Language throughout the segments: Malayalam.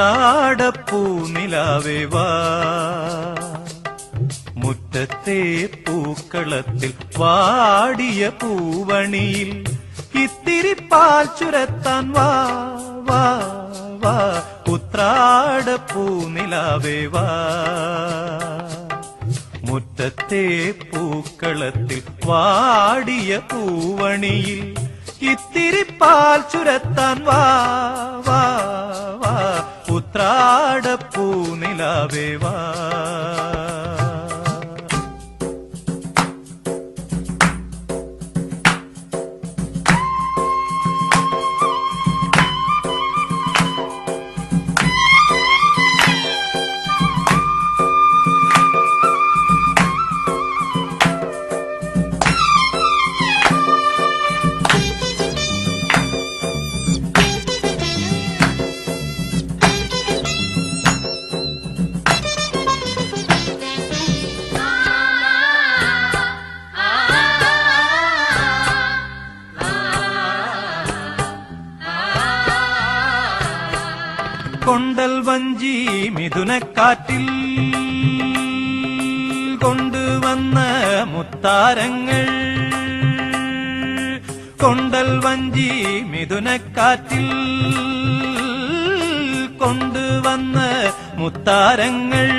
ഉത്രാടപ്പൂനിലാവേ വാ, മുറ്റത്തെ പൂക്കളത്തിൽ വാടിയ പൂവണിയിൽ ഇത്തിരി പാൽ ചുരത്താൻ വാ വാ വാ, ഉത്രാടപ്പൂനിലാവേ വാ, മുറ്റത്തെ പൂക്കളത്തിൽ വാടിയ പൂവണിയിൽ ഇത്തിരി പാൽ ചുരത്താൻ വാ വാ വാ, ഉത്രാടപ്പൂനിലാവേ വാ. കൊണ്ടൽ വഞ്ചി മിഥുനക്കാറ്റിൽ കൊണ്ടുവന്ന മുത്താരങ്ങൾ, കൊണ്ടൽ വഞ്ചി മിഥുനക്കാറ്റിൽ കൊണ്ടുവന്ന മുത്താരങ്ങൾ,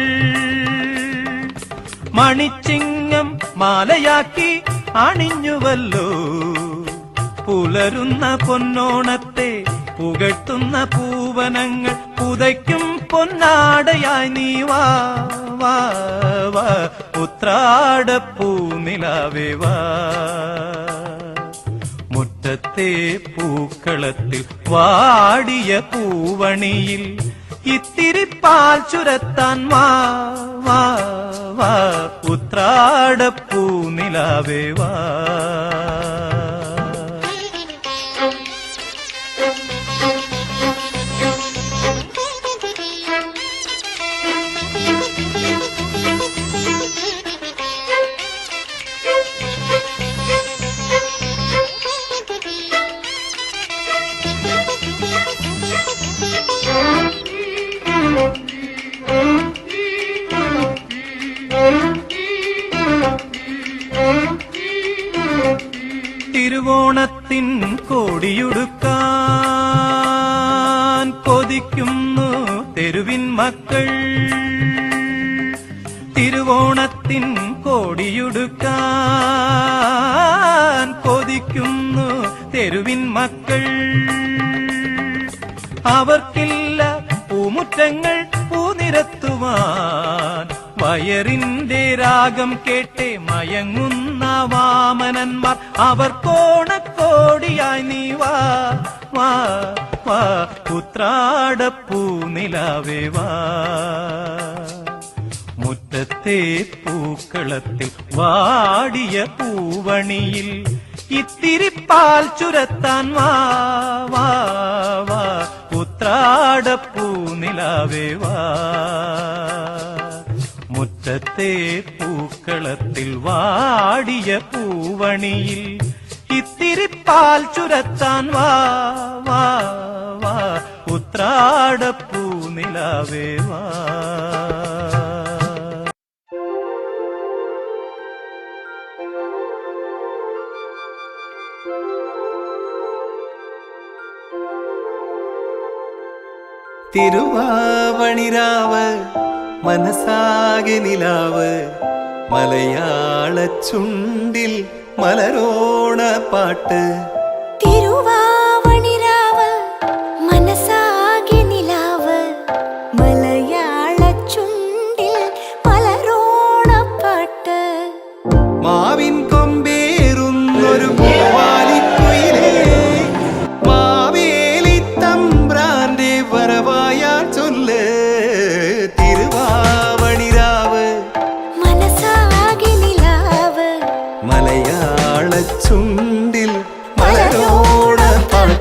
മണിച്ചിങ്ങം മാലയാക്കി അണിഞ്ഞുവല്ലോ, പുലരുന്ന പൊന്നോണത്തെ പുകഴ്ത്തുന്ന പൂവനങ്ങൾ പുതയ്ക്കും പൊന്നാടയായി നീ വാ വാ വാ, ഉത്രാടപ്പൂനിലാവേ വാ, മുറ്റത്തെ പൂക്കളത്തിൽ വാടിയ പൂവണിയിൽ ഇത്തിരി പാൽ ചുരത്താൻ വാ വാ വാ, ഉത്രാടപ്പൂനിലാവേ വാ. തിരുവോണത്തിൻ കോടിയുടുക്കാൻ കൊതിക്കുന്നു തെരുവിൻ മക്കൾ, തിരുവോണത്തിൻ കോടിയുടുക്കാൻ കൊതിക്കുന്നു തെരുവിൻ മക്കൾ, അവർക്കില്ല പൂമുറ്റങ്ങൾ പൂനിരത്തുവാൻ, വയറിന്റെ രാഗം കേട്ടേ മയങ്ങുന്ന വാമനന്മാർ, അവർക്കോണക്കോടിയായി നീ വാ വാ വാ, ഉത്രാടപ്പൂനിലാവേ വാ, മുറ്റത്തെ പൂക്കളത്തിൽ വാടിയ പൂവണിയിൽ ഇത്തിരി പാൽ ചുരത്താൻ വാ വാ വാ, ഉത്രാടപ്പൂനിലാവേ വാ, മുറ്റത്തെ പൂക്കളത്തിൽ വാടിയ പൂവണിയിൽ ഇത്തിരി പാൽ ചുരത്താൻ വാ വാ വാ, ഉത്രാടപ്പൂനിലാവേ വാ. തിരുവാവണിരാവ് മനസാകെ നിലാവ്, മലയാള ചുണ്ടിൽ മലരോണ പാട്ട്. തിരുവാവണിരാവ് മനസാകെ നിലാവ്, മലയാള ചുണ്ടിൽ മലരോണ പാട്ട്. മാവിൻ കൊമ്പേറുന്നൊരു പൂവാലിക്കുയിലേ, മാവേലി തമ്പ്രാന്റെ വരവായാ ചൊല്ല്. തിരുവാവണിരാവ് മനസാകെ നിലാവ്, മലയാള ചുണ്ടിൽ മലരോണ പാട്ട്.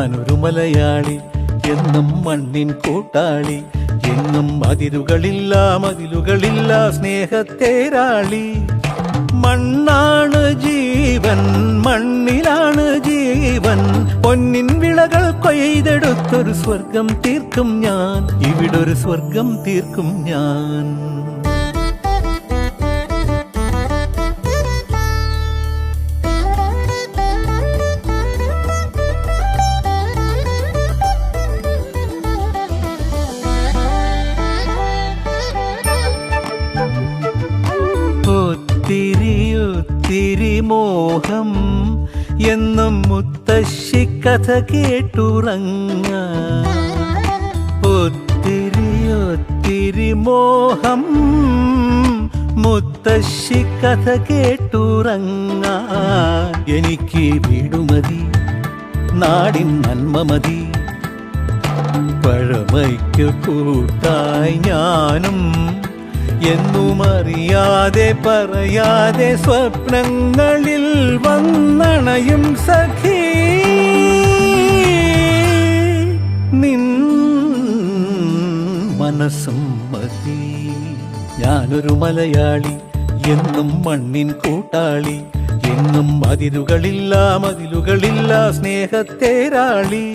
ഞാനൊരു മലയാളി എന്നും മണ്ണിൻ കൂട്ടാളി എന്നും മതിലുകളില്ല സ്നേഹത്തേരാളി മണ്ണാണ് ജീവൻ മണ്ണിലാണ് ജീവൻ പൊന്നിൻ വിളകൾ കൊയ്തെടുത്തൊരു സ്വർഗം തീർക്കും ഞാൻ ഇവിടൊരു സ്വർഗം തീർക്കും ഞാൻ ഒത്തിരി മോഹം എന്നും മുത്തശ്ശി കഥ കേട്ടുറങ്ങ ഒത്തിരി മോഹം മുത്തശ്ശി കഥ കേട്ടുറങ്ങ എനിക്ക് വീടുമതി നാടിൻ നന്മ മതി പഴമയ്ക്ക് കൂട്ടായി ഞാനും എന്നും അറിയാതെ പറയാതെ സ്വപ്നങ്ങളിൽ വന്നണയും സഖി നിൻ മനസ്സും മതി ഞാനൊരു മലയാളി എന്നും മണ്ണിൻ കൂട്ടാളി എന്നും മതിലുകളില്ല സ്നേഹത്തേരാളി